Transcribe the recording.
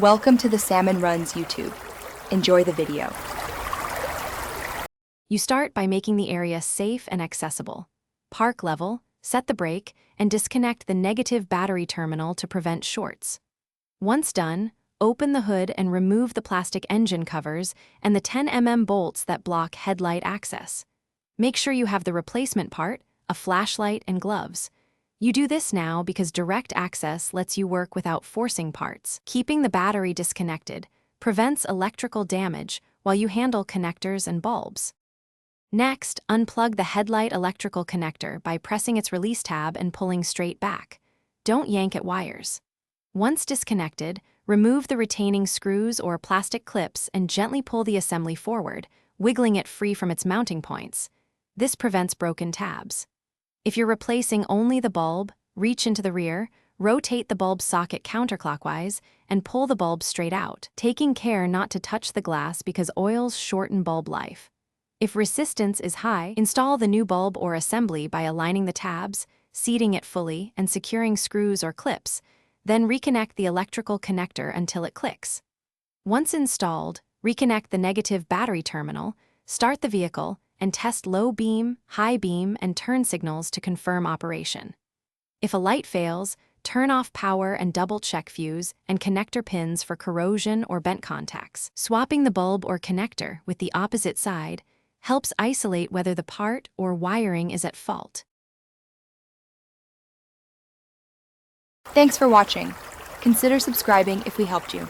Welcome to the Salmon Runs YouTube. Enjoy the video. You start by making the area safe and accessible. Park level, set the brake, and disconnect the negative battery terminal to prevent shorts. Once done, open the hood and remove the plastic engine covers and the 10 mm bolts that block headlight access. Make sure you have the replacement part, a flashlight, and gloves. You do this now because direct access lets you work without forcing parts. Keeping the battery disconnected prevents electrical damage while you handle connectors and bulbs. Next, unplug the headlight electrical connector by pressing its release tab and pulling straight back. Don't yank at wires. Once disconnected, remove the retaining screws or plastic clips and gently pull the assembly forward, wiggling it free from its mounting points. This prevents broken tabs. If you're replacing only the bulb, reach into the rear, rotate the bulb socket counterclockwise, and pull the bulb straight out, taking care not to touch the glass because oils shorten bulb life. If resistance is high, install the new bulb or assembly by aligning the tabs, seating it fully, and securing screws or clips. Then reconnect the electrical connector until it clicks. Once installed, reconnect the negative battery terminal, start the vehicle, and test low beam, high beam, and turn signals to confirm operation. If a light fails, turn off power and double-check fuse and connector pins for corrosion or bent contacts. Swapping the bulb or connector with the opposite side helps isolate whether the part or wiring is at fault. Thanks for watching. Consider subscribing if we helped you.